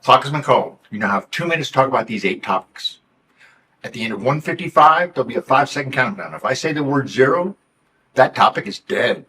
Clock has been called. You now have 2 minutes to talk about these 8 topics. At the end of 1:55, there'll be a 5-second countdown. If I say the word 0, that topic is dead.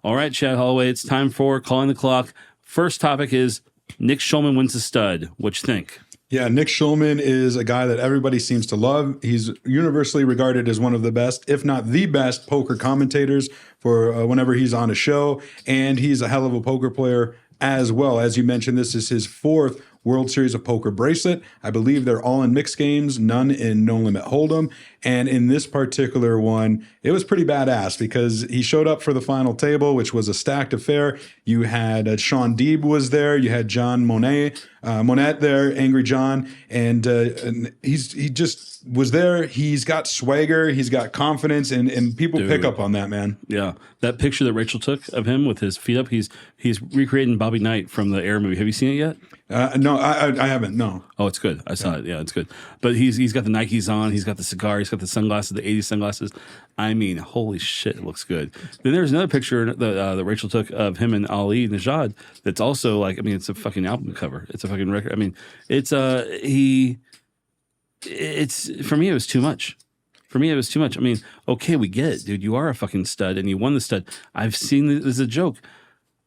All right, Chad Holloway, it's time for Calling the Clock. First topic is Nick Schulman wins the stud. What you think? Yeah, Nick Schulman is a guy that everybody seems to love. He's universally regarded as one of the best, if not the best, poker commentators for whenever he's on a show. And he's a hell of a poker player as well. As you mentioned, this is his 4th World Series of Poker bracelet. I believe they're all in mixed games, none in no limit hold'em. And in this particular one, it was pretty badass because he showed up for the final table, which was a stacked affair. You had Sean Deeb was there. You had John Monet there, Angry John, and he just was there. He's got swagger, he's got confidence, and people pick up on that, man. Yeah, that picture that Rachel took of him with his feet up, he's recreating Bobby Knight from the Air movie. Have you seen it yet? No, I haven't. No. Oh, it's good. I saw it. Yeah, it's good. But he's got the Nikes on. He's got the cigar. He's got the sunglasses, the 80s sunglasses. I mean, holy shit, it looks good. Then there's another picture that Rachel took of him and Ali Najad. That's also like, I mean, it's a fucking album cover. It's a fucking record. I mean, it's for me, it was too much. For me, it was too much. I mean, okay, we get it, dude. You are a fucking stud, and you won the stud. I've seen this as a joke.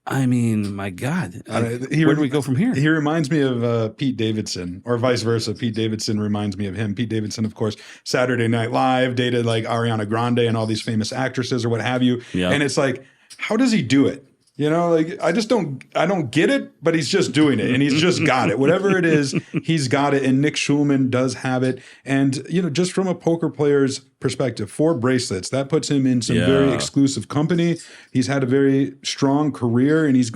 I mean, my God, where do we go from here? He reminds me of Pete Davidson, or vice versa. Pete Davidson reminds me of him. Pete Davidson, of course, Saturday Night Live, dated like Ariana Grande and all these famous actresses or what have you. Yeah. And it's like, how does he do it? You know, like I don't get it, but he's just doing it and he's just got it. Whatever it is, he's got it. And Nick Schulman does have it. And, you know, just from a poker player's perspective, 4 bracelets, that puts him in some very exclusive company. He's had a very strong career and he's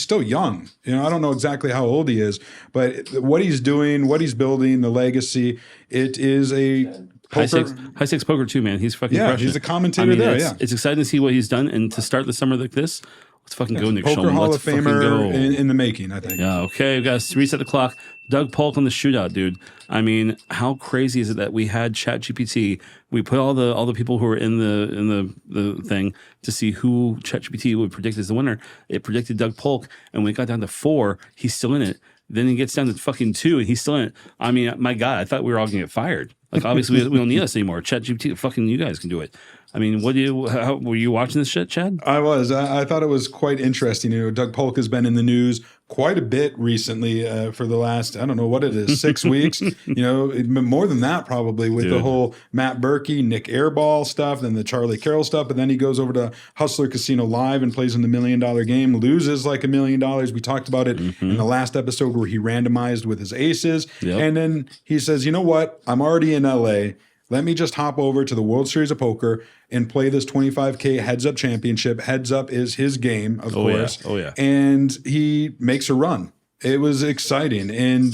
still young. You know, I don't know exactly how old he is, but what he's doing, what he's building, the legacy, it is a high stakes poker too, man. He's fucking crushing. He's a commentator It's exciting to see what he's done. And to start the summer like this, let's fucking go, Nick Poker Schulman. Hall of Famer in the making, I think. Yeah, okay. We've got to reset the clock. Doug Polk on the shootout, dude. I mean, how crazy is it that we had ChatGPT? We put all the people who were in the thing to see who ChatGPT would predict as the winner. It predicted Doug Polk, and when it got down to 4, he's still in it. Then he gets down to fucking 2, and he's still in it. I mean, my God, I thought we were all going to get fired. Like, obviously, we don't need us anymore. ChatGPT, fucking you guys can do it. I mean, were you watching this shit, Chad? I was. I thought it was quite interesting. You know, Doug Polk has been in the news quite a bit recently for the last, I don't know what it is, 6 weeks. You know, more than that probably with the whole Matt Berkey, Nick Airball stuff, then the Charlie Carroll stuff. But then he goes over to Hustler Casino Live and plays in the $1 million game, loses like $1 million. We talked about it in the last episode where he randomized with his aces. Yep. And then he says, you know what? I'm already in LA. Let me just hop over to the World Series of Poker and play this 25K Heads Up Championship. Heads Up is his game, of course. Yeah. Oh, yeah. And he makes a run. It was exciting. And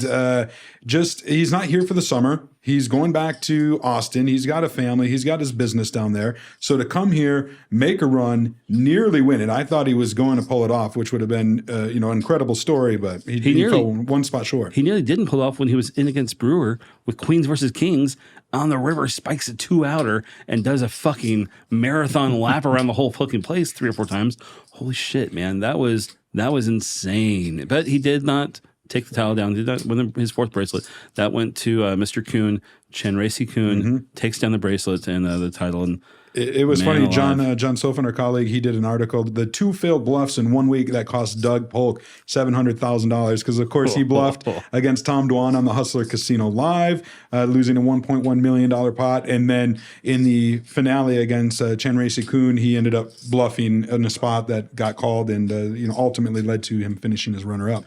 he's not here for the summer. He's going back to Austin. He's got a family. He's got his business down there. So to come here, make a run, nearly win it. I thought he was going to pull it off, which would have been, an incredible story, but he fell one spot short. He nearly didn't pull off when he was in against Brewer with Queens versus Kings on the river, spikes a 2-outer and does a fucking marathon lap around the whole fucking place 3 or 4 times. Holy shit, man. That was insane. But he did not take the towel down. Did not win his 4th bracelet. That went to Mr. Kuhn. Chen Racy Kuhn takes down the bracelet and the title. And it was funny. John Sofin, our colleague, he did an article, the 2 failed bluffs in 1 week that cost Doug Polk $700,000 because, of course, he bluffed against Tom Dwan on the Hustler Casino Live, losing a $1.1 million pot. And then in the finale against Chen Racy Kuhn, he ended up bluffing in a spot that got called and ultimately led to him finishing as runner-up.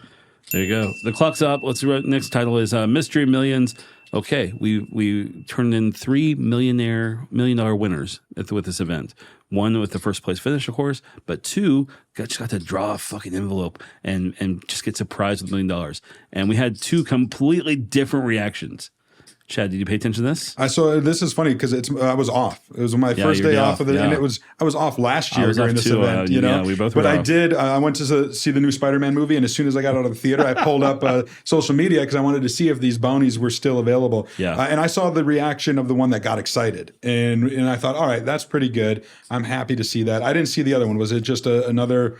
There you go. The clock's up. Next title is Mystery Millions. Okay, we turned in 3 $1 million winners with this event. 1 with the first place finish, of course, but 2 got to draw a fucking envelope and just get surprised with $1 million. And we had 2 completely different reactions. Chad, did you pay attention to this? I saw. This is funny because I was off. It was my first day off of it, and I was off last year during this event. Yeah, we both were off. But I went to see the new Spider-Man movie, and as soon as I got out of the theater, I pulled up social media because I wanted to see if these bounties were still available. Yeah. And I saw the reaction of the one that got excited, and I thought, all right, that's pretty good. I'm happy to see that. I didn't see the other one. Was it just another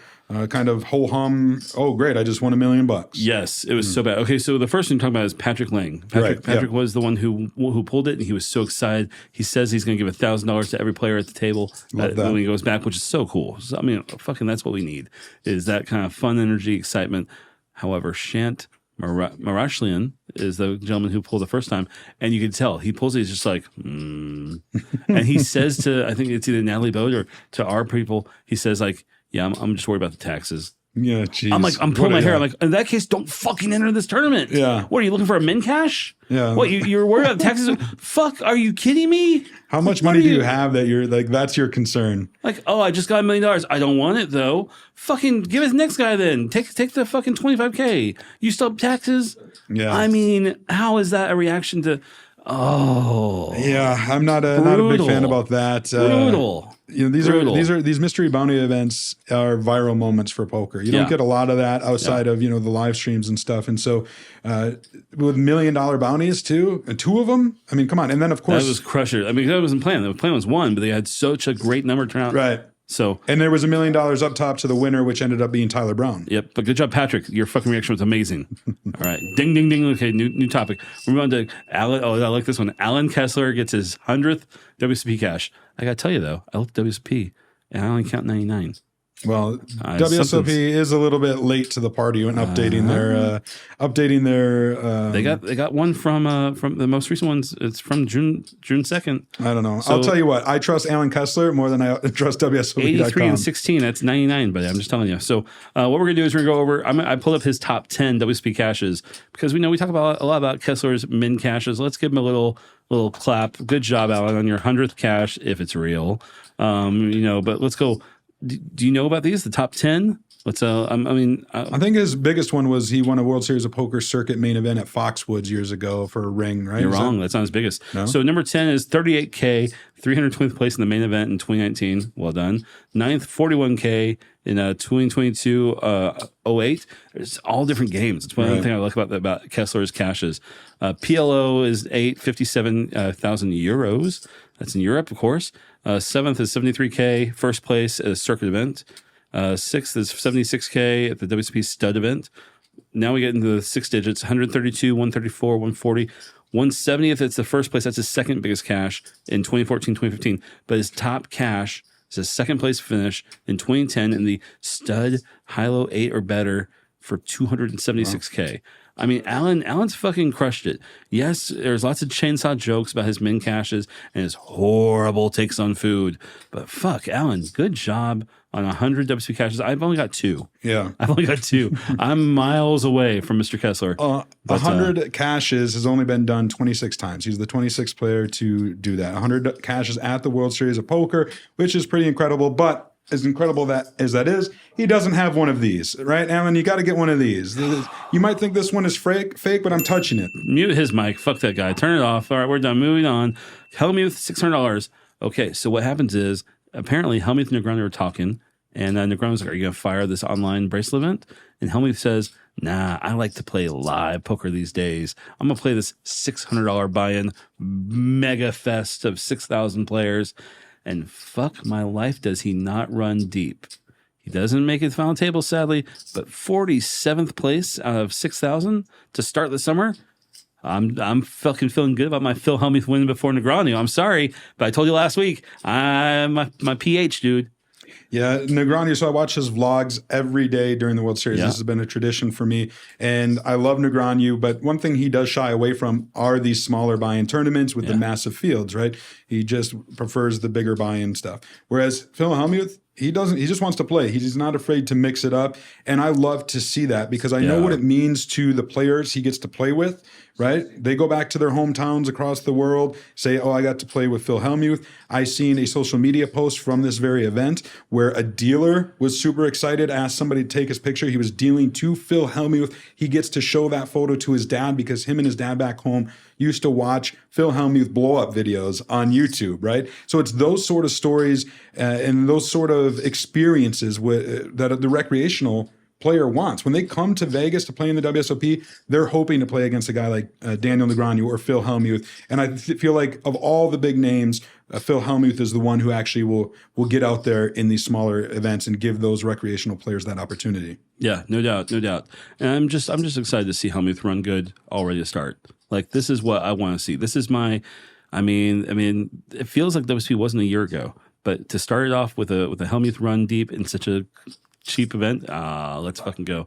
kind of ho-hum. Oh, great. I just won $1 million. Yes, it was so bad. Okay, so the first thing I'm talking about is Patrick Lang. Patrick was the one who pulled it, and he was so excited. He says he's going to give $1,000 to every player at the table when he goes back, which is so cool. So, I mean, fucking that's what we need, is that kind of fun energy, excitement. However, Shant Marashlian is the gentleman who pulled the first time, and you can tell he pulls it. He's just like, and he says to, I think it's either Natalie Bode or to our people, he says like, yeah, I'm just worried about the taxes. Yeah, geez. I'm pulling my hair. I'm like, in that case, don't fucking enter this tournament. Yeah. What, are you looking for a min cash? Yeah. What, you're worried about taxes? Fuck, are you kidding me? How much money do you have that you're like, that's your concern? Like, oh, I just got $1 million. I don't want it though. Fucking give it to the next guy then. Take the fucking 25K. You still have taxes? Yeah. I mean, how is that a reaction to, yeah, I'm not a big fan about that. Brutal. These mystery bounty events are viral moments for poker. You don't get a lot of that outside of the live streams and stuff. And so with $1 million bounties too, and 2 of them. I mean, come on. And then of course that was Crusher. I mean, that wasn't planned. The plan was 1, but they had such a great number turn out. Right. So, and there was $1 million up top to the winner, which ended up being Tyler Brown. Yep. But good job, Patrick. Your fucking reaction was amazing. All right. Ding, ding, ding. Okay. New topic. We're going to Alan. Oh, I like this one. Alan Kessler gets his 100th WSOP cash. I got to tell you though, I looked at WSOP and I only count 99. Well, WSOP is a little bit late to the party when updating their. They got one from the most recent ones. It's from June 2nd. I don't know. So, I'll tell you what. I trust Alan Kessler more than I trust WSOP.com. 83 and 16. That's 99, buddy. I'm just telling you. So what we're gonna do is we're gonna go over. I pulled up his top 10 WSOP caches because we talk about a lot about Kessler's min caches. Let's give him a little clap. Good job, Alan, on your 100th cache if it's real. But let's go. Do you know about these? The top 10? Let's. I think his biggest one was he won a World Series of Poker circuit main event at Foxwoods years ago for a ring. Right? You're wrong. That's not his biggest. No? So number 10 is 38K, 320th place in the main event in 2019. Well done. 9th, 41K in 2022 08. It's all different games. It's one thing I like about Kessler's caches. PLO is 57,000 euros. That's in Europe, of course. 7th is 73K, first place at a circuit event. 6th is 76K at the WSOP stud event. Now we get into the 6 digits, 132, 134, 140. 170th, it's the first place. That's his second biggest cash in 2014, 2015. But his top cash is his second place finish in 2010 in the stud high-low 8 or better for 276K. Wow. I mean, Alan's fucking crushed it. Yes, there's lots of chainsaw jokes about his min caches and his horrible takes on food. But fuck, Alan, good job on 100 WSOP caches. I've only got 2. Yeah. I've only got 2. I'm miles away from Mr. Kessler. 100 caches has only been done 26 times. He's the 26th player to do that. 100 caches at the World Series of Poker, which is pretty incredible. But as incredible that is, he doesn't have one of these, right, Alan? You got to get one of these. You might think this one is fake, but I'm touching it. Mute his mic. Fuck that guy. Turn it off. All right, we're done. Moving on. Hellmuth, $600. Okay, so what happens is apparently Hellmuth and Negreanu are talking, and Negreanu's like, "Are you gonna fire this online bracelet event?" And Hellmuth says, "Nah, I like to play live poker these days. I'm gonna play this $600 buy-in mega fest of 6,000 players." And fuck my life, does he not run deep? He doesn't make it to the final table, sadly, but 47th place out of 6,000 to start the summer. I'm fucking feeling good about my Phil Hellmuth winning before Negreanu. I'm sorry, but I told you last week, I'm my PH, dude. Yeah, Negreanu. So I watch his vlogs every day during the World Series. Yeah. This has been a tradition for me, and I love Negreanu. But one thing he does shy away from are these smaller buy-in tournaments with the massive fields. Right? He just prefers the bigger buy-in stuff. Whereas Phil Hellmuth, he doesn't. He just wants to play. He's not afraid to mix it up, and I love to see that because I know what it means to the players he gets to play with. Right? They go back to their hometowns across the world, say, "Oh, I got to play with Phil Hellmuth." I seen a social media post from this very event where a dealer was super excited, asked somebody to take his picture. He was dealing to Phil Hellmuth. He gets to show that photo to his dad because him and his dad back home used to watch Phil Hellmuth blow-up videos on YouTube, right? So it's those sort of stories and those sort of experiences that the recreational player wants. When they come to Vegas to play in the WSOP, they're hoping to play against a guy like Daniel Negreanu or Phil Hellmuth. And I feel like of all the big names, Phil Hellmuth is the one who actually will get out there in these smaller events and give those recreational players that opportunity. Yeah, no doubt, no doubt. And I'm just excited to see Hellmuth run good already to start. Like, this is what I want to see. This is my, I mean, it feels like WSP wasn't a year ago, but to start it off with a Hellmuth run deep in such a cheap event, let's fucking go.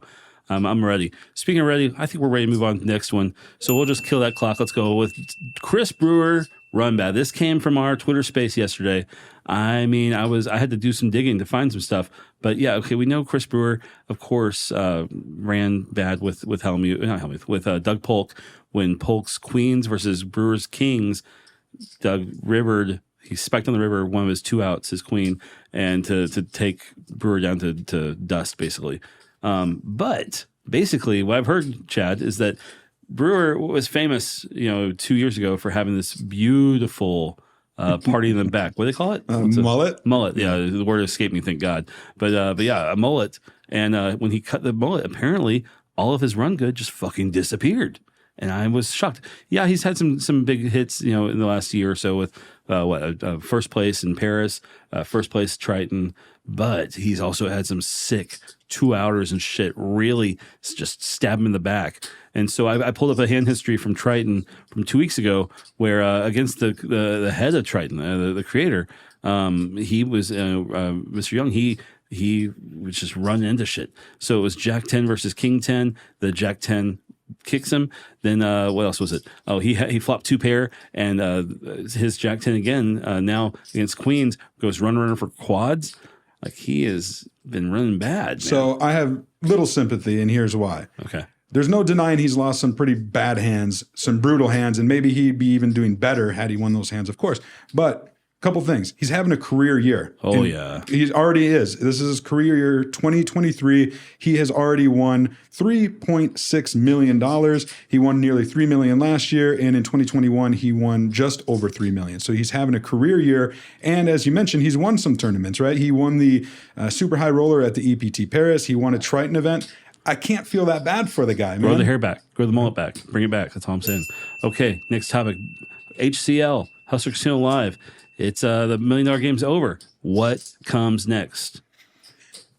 I'm ready. Speaking of ready, I think we're ready to move on to the next one. So we'll just kill that clock. Let's go with Chris Brewer run bad. This came from our Twitter space yesterday. I mean, I had to do some digging to find some stuff, but yeah, okay. We know Chris Brewer, of course, ran bad with Doug Polk when Polk's Queens versus Brewer's Kings. Doug rivered. He spiked on the river one of his 2 outs, his queen, and to take Brewer down to dust, basically. But basically, what I've heard, Chad, is that Brewer was famous, 2 years ago for having this beautiful party in the back. What do they call it? Mullet? Mullet. Yeah, the word escaped me, thank God. But yeah, a mullet. And when he cut the mullet, apparently all of his run good just fucking disappeared. And I was shocked. Yeah, he's had some big hits, in the last year or so with first place in Paris, first place Triton, but he's also had some sick 2-outers and shit. Really, just stab him in the back. And so I pulled up a hand history from Triton from 2 weeks ago, where against the head of Triton, the creator, he was Mr. Young. He was just run into shit. So it was Jack 10 versus King 10. The Jack 10 kicks him. Then what else was it? Oh, he flopped 2 pair, and his Jack 10 again. Now against Queens goes runner for quads. Like, he has been running bad, man. So I have little sympathy, and here's why. Okay. There's no denying he's lost some pretty bad hands, some brutal hands, and maybe he'd be even doing better had he won those hands, of course. But couple things. He's having a career year. Oh, yeah. He already is. This is his career year, 2023. He has already won $3.6 million. He won nearly $3 million last year. And in 2021, he won just over $3 million. So he's having a career year. And as you mentioned, he's won some tournaments, right? He won the Super High Roller at the EPT Paris. He won a Triton event. I can't feel that bad for the guy, man. Grow the hair back. Grow the mullet back. Bring it back. That's all I'm saying. Okay, next topic. HCL, Hustler Casino Live. It's the $1 million game's over. What comes next?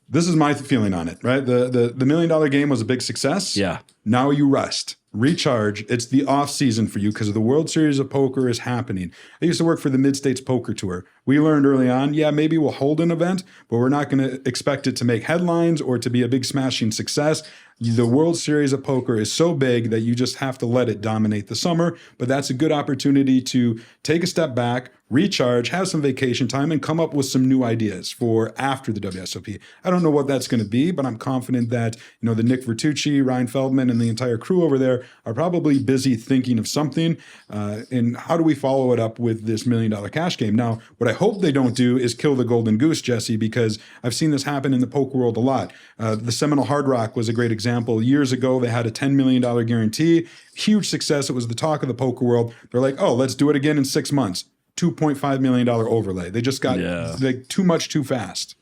This is my feeling on it, right? The $1 million game was a big success. Yeah. Now you rest, recharge. It's the off season for you because the World Series of Poker is happening. I used to work for the Mid-States Poker Tour. We learned early on, yeah, maybe we'll hold an event, but we're not going to expect it to make headlines or to be a big smashing success. The World Series of Poker is so big that you just have to let it dominate the summer. But that's a good opportunity to take a step back, recharge, have some vacation time, and come up with some new ideas for after the WSOP. I don't know what that's going to be, but I'm confident that the Nick Vertucci, Ryan Feldman, and the entire crew over there are probably busy thinking of something. And how do we follow it up with this $1 million cash game? Now, what I hope they don't do is kill the golden goose, Jesse, because I've seen this happen in the poker world a lot. The Seminole Hard Rock was a great example. Years ago, they had a $10 million guarantee. Huge success. It was the talk of the poker world. They're like, oh, let's do it again in 6 months. $2.5 million overlay. They just got like too much too fast.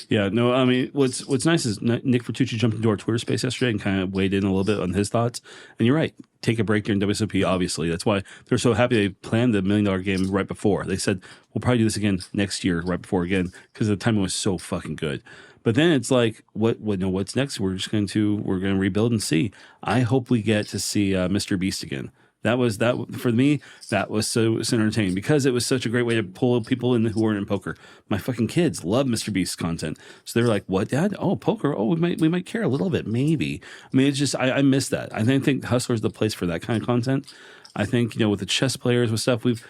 Yeah, no, I mean, what's nice is Nick Vertucci jumped into our Twitter space yesterday and kind of weighed in a little bit on his thoughts. And you're right. Take a break during WSOP, obviously. That's why they're so happy they planned the $1 million game right before. They said, we'll probably do this again next year, right before again, because the timing was so fucking good. But then it's like, what's next? We're going to rebuild and see. I hope we get to see Mr. Beast again. That was for me. That was so entertaining because it was such a great way to pull people in who weren't in poker. My fucking kids love Mr. Beast's content, so they were like, "What, Dad? Oh, poker? Oh, we might care a little bit, maybe." I mean, it's just I miss that. I think Hustler's the place for that kind of content. I think with the chess players with stuff we've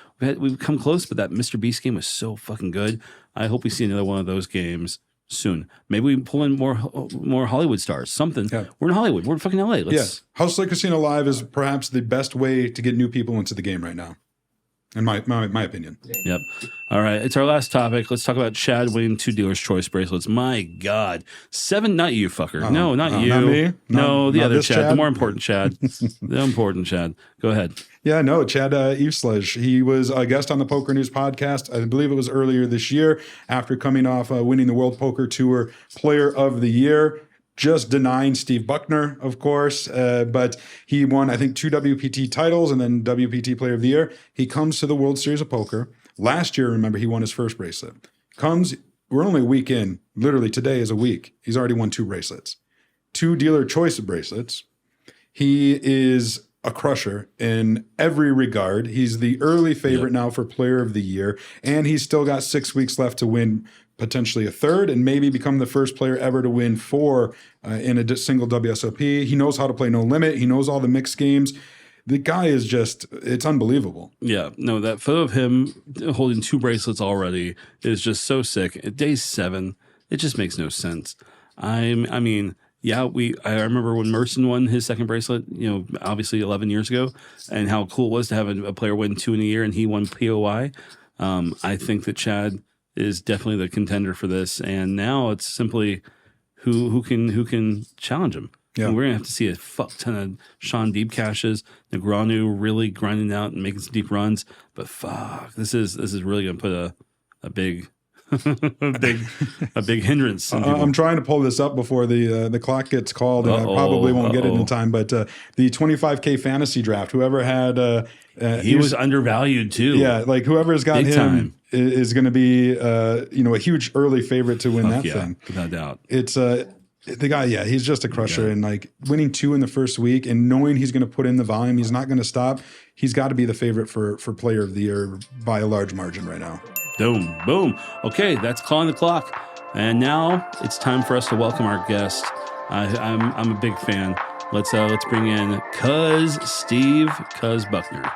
come close, but that Mr. Beast game was so fucking good. I hope we see another one of those games soon. Maybe we pull in more Hollywood stars. Something. Yeah. We're in Hollywood. We're in fucking LA. Hustler Casino Live is perhaps the best way to get new people into the game right now, in my opinion. Yep. All right. It's our last topic. Let's talk about Chad winning 2 dealer's choice bracelets. My God. 7, not you, fucker. No, not you. Not me. No, the other Chad. The more important Chad. The important Chad. Go ahead. Yeah, no, Chad Eveslage. He was a guest on the Poker News podcast. I believe it was earlier this year after coming off winning the World Poker Tour Player of the Year. just denying Steve Buckner, of course. But he won, I think, 2 WPT titles and then WPT Player of the Year. He comes to the World Series of Poker. Last year, remember, he won his first bracelet. We're only a week in. Literally, today is a week. He's already won 2 bracelets. 2 dealer choice bracelets. He is a crusher in every regard. He's the early favorite now for Player of the Year, and he's still got 6 weeks left to win potentially a third and maybe become the first player ever to win 4 in a single WSOP. He knows how to play no limit. He knows all the mixed games. The guy is just, it's unbelievable. Yeah, no, that photo of him holding 2 bracelets already is just so sick. At day 7, it just makes no sense. I mean, yeah, I remember when Merson won his second bracelet, obviously 11 years ago, and how cool it was to have a player win 2 in a year, and he won POI. I think that Chad is definitely the contender for this, and now it's simply who can challenge him. Yeah. And we're gonna have to see a fuck ton of Sean deep cashes, Negreanu really grinding out and making some deep runs. But fuck, this is really gonna put a big a big hindrance. I'm trying to pull this up before the clock gets called, and I probably won't get it in time. But the 25K fantasy draft, whoever had he was undervalued too. Yeah, like whoever's got Big him time. is going to be a huge early favorite to win that thing. Without doubt. It's the guy. Yeah, he's just a crusher, and like winning 2 in the first week and knowing he's going to put in the volume, he's not going to stop. He's got to be the favorite for Player of the Year by a large margin right now. Boom. Okay, that's calling the clock. And now it's time for us to welcome our guest. I'm a big fan. Let's bring in Cuz Buckner.